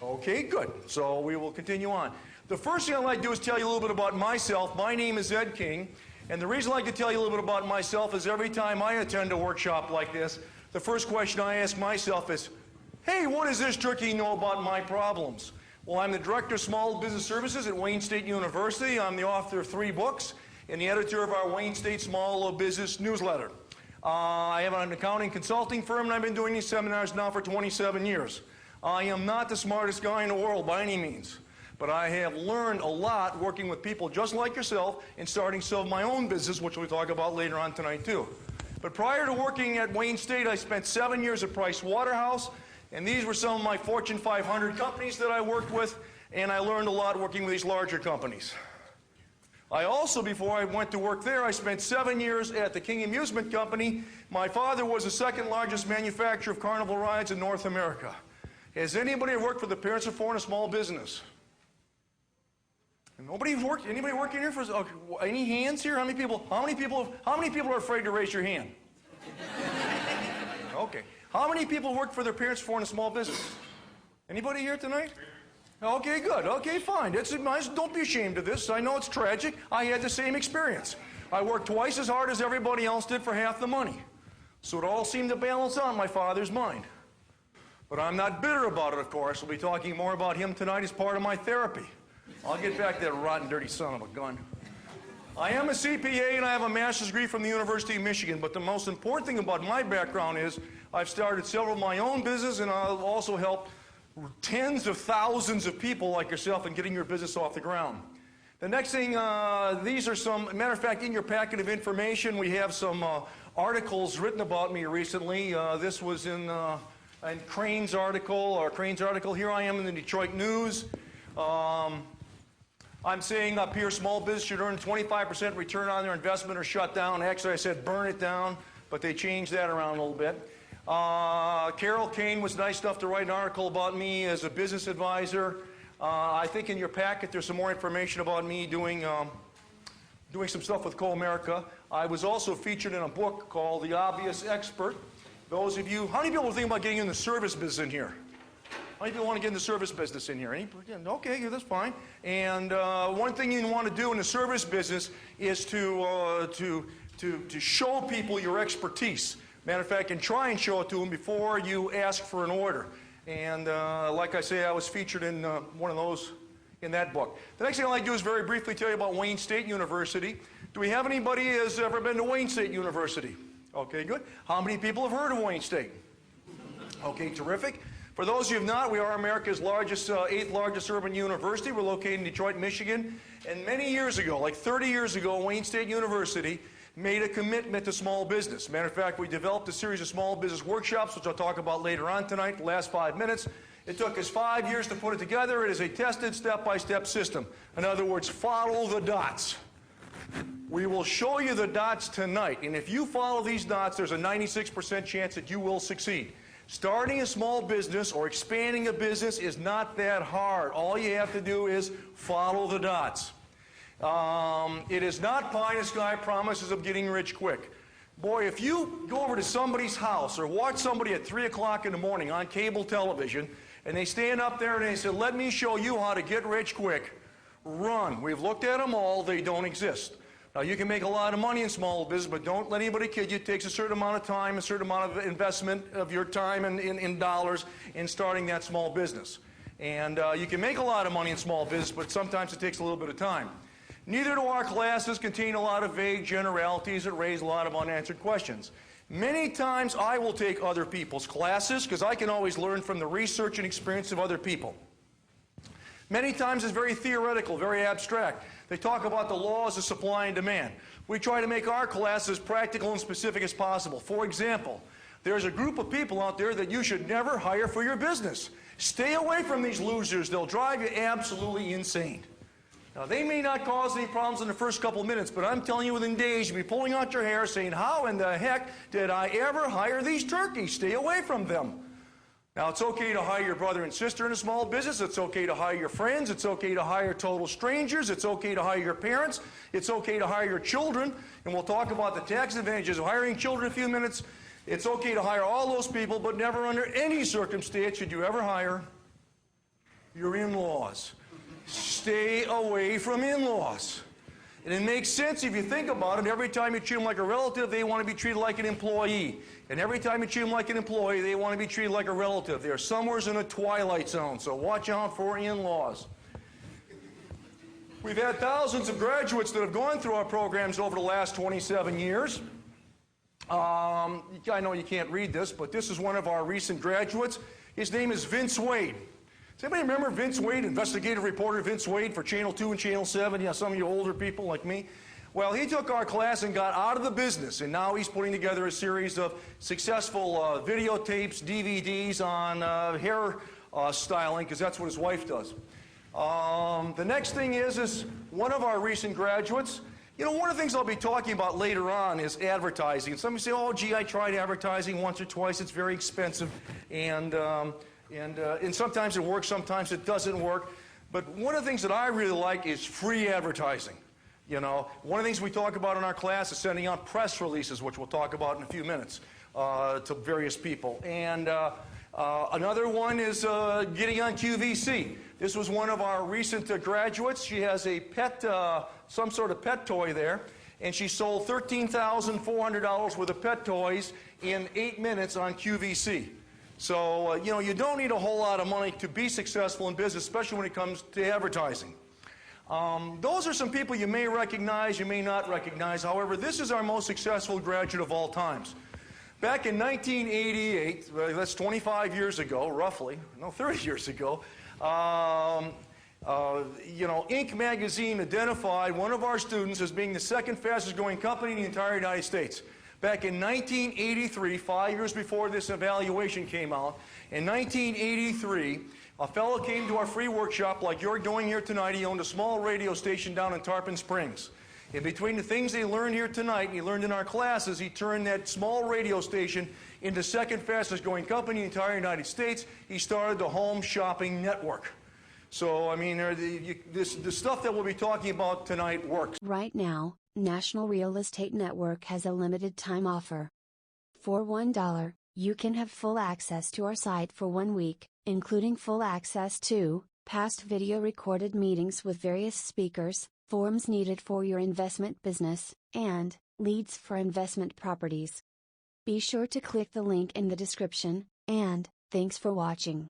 Okay, good. So we will continue on. The first thing I'd like to do is tell you a little bit about myself. My name is Ed King, and the reason I'd like to tell you a little bit about myself is every time I attend a workshop like this, the first question I ask myself is, hey, what does this turkey know about my problems? Well, I'm the Director of Small Business Services at Wayne State University. I'm the author of 3 books and the editor of our Wayne State Small Business newsletter. I have an accounting consulting firm, and I've been doing these seminars now for 27 years. I am not the smartest guy in the world by any means, but I have learned a lot working with people just like yourself and starting some of my own business, which we'll talk about later on tonight too. But prior to working at Wayne State, I spent 7 years at Price Waterhouse, and these were some of my Fortune 500 companies that I worked with, and I learned a lot working with these larger companies. I also, before I went to work there, I spent 7 years at the King Amusement Company. My father was the 2nd largest manufacturer of carnival rides in North America. Has anybody worked for the Parents of Four in a small business? Nobody worked. Anybody working here for? Any hands here? How many people? How many people are afraid to raise your hand? Okay. How many people work for their parents of four in a small business? Anybody here tonight? Okay, good. Okay, fine. Don't be ashamed of this. I know it's tragic. I had the same experience. I worked twice as hard as everybody else did for half the money. So it all seemed to balance out in my father's mind. But I'm not bitter about it, of course. We'll be talking more about him tonight as part of my therapy. I'll get back to that rotten, dirty son of a gun. I am a CPA and I have a master's degree from the University of Michigan, but the most important thing about my background is I've started several of my own businesses, and I've also helped tens of thousands of people like yourself in getting your business off the ground. The next thing, these are some, matter of fact, in your packet of information, we have some articles written about me recently. This was in Crane's article. Here I am in the Detroit News. I'm saying up here small business should earn 25% return on their investment or shut down. Actually, I said burn it down, but they changed that around a little bit. Carol Kane was nice enough to write an article about me as a business advisor. I think in your packet there's some more information about me doing some stuff with Co-America. I was also featured in a book called The Obvious Expert. Those of you, how many people think about getting in the service business in here? How many people want to get in the service business in here? Okay, that's fine. And one thing you want to do in the service business is to show people your expertise. Matter of fact, and try and show it to them before you ask for an order. And like I say, I was featured in one of those in that book. The next thing I'd like to do is very briefly tell you about Wayne State University. Do we have anybody who has ever been to Wayne State University? Okay, good. How many people have heard of Wayne State? Okay, terrific. For those of you who have not, we are America's largest, 8th largest urban university. We're located in Detroit, Michigan. And many years ago, like 30 years ago, Wayne State University made a commitment to small business. Matter of fact, we developed a series of small business workshops, which I'll talk about later on tonight, the last 5 minutes. It took us 5 years to put it together. It is a tested step-by-step system. In other words, follow the dots. We will show you the dots tonight, and if you follow these dots, there's a 96% chance that you will succeed. Starting a small business or expanding a business is not that hard. All you have to do is follow the dots. It is not pie in the sky promises of getting rich quick. Boy, if you go over to somebody's house or watch somebody at 3 o'clock in the morning on cable television, and they stand up there and they say, let me show you how to get rich quick, run. We've looked at them all. They don't exist. Now, you can make a lot of money in small business, but don't let anybody kid you. It takes a certain amount of time, a certain amount of investment of your time in dollars in starting that small business. And you can make a lot of money in small business, but sometimes it takes a little bit of time. Neither do our classes contain a lot of vague generalities that raise a lot of unanswered questions. Many times I will take other people's classes because I can always learn from the research and experience of other people. Many times it's very theoretical, very abstract. They talk about the laws of supply and demand. We try to make our classes practical and specific as possible. For example, there's a group of people out there that you should never hire for your business. Stay away from these losers. They'll drive you absolutely insane. Now, they may not cause any problems in the first couple of minutes, but I'm telling you within days, you'll be pulling out your hair saying, how in the heck did I ever hire these turkeys? Stay away from them. Now, it's okay to hire your brother and sister in a small business. It's okay to hire your friends. It's okay to hire total strangers. It's okay to hire your parents. It's okay to hire your children. And we'll talk about the tax advantages of hiring children in a few minutes. It's okay to hire all those people, but never under any circumstance should you ever hire your in-laws. Stay away from in-laws. And it makes sense if you think about it. Every time you treat them like a relative, they want to be treated like an employee. And every time you treat them like an employee, they want to be treated like a relative. They're somewhere in a twilight zone, so watch out for in-laws. We've had thousands of graduates that have gone through our programs over the last 27 years. I know you can't read this, but this is one of our recent graduates. His name is Vince Wade. Does anybody remember Vince Wade, investigative reporter Vince Wade for Channel 2 and Channel 7? Yeah, some of you older people like me. Well, he took our class and got out of the business, and now he's putting together a series of successful videotapes, DVDs on hair styling, because that's what his wife does. The next thing is one of our recent graduates. You know, one of the things I'll be talking about later on is advertising. And some of you say, oh, gee, I tried advertising once or twice. It's very expensive. And sometimes it works, sometimes it doesn't work. But one of the things that I really like is free advertising. You know, one of the things we talk about in our class is sending out press releases, which we'll talk about in a few minutes, to various people. And another one is getting on QVC. This was one of our recent graduates. She has a pet, some sort of pet toy there, and she sold $13,400 worth of pet toys in 8 minutes on QVC. So, you know, you don't need a whole lot of money to be successful in business, especially when it comes to advertising. Those are some people you may recognize, you may not recognize. However, this is our most successful graduate of all times. Back in 1988, that's 25 years ago, roughly, no, 30 years ago, you know, Inc. magazine identified one of our students as being the second fastest growing company in the entire United States. Back in 1983, 5 years before this evaluation came out, in 1983, a fellow came to our free workshop like you're doing here tonight. He owned a small radio station down in Tarpon Springs. And between the things he learned here tonight and he learned in our classes, he turned that small radio station into second fastest growing company in the entire United States. He started the Home Shopping Network. So, I mean, the stuff that we'll be talking about tonight works. Right now, National Real Estate Network has a limited time offer. For $1, you can have full access to our site for 1 week, including full access to past video recorded meetings with various speakers, forms needed for your investment business, and leads for investment properties. Be sure to click the link in the description, and thanks for watching.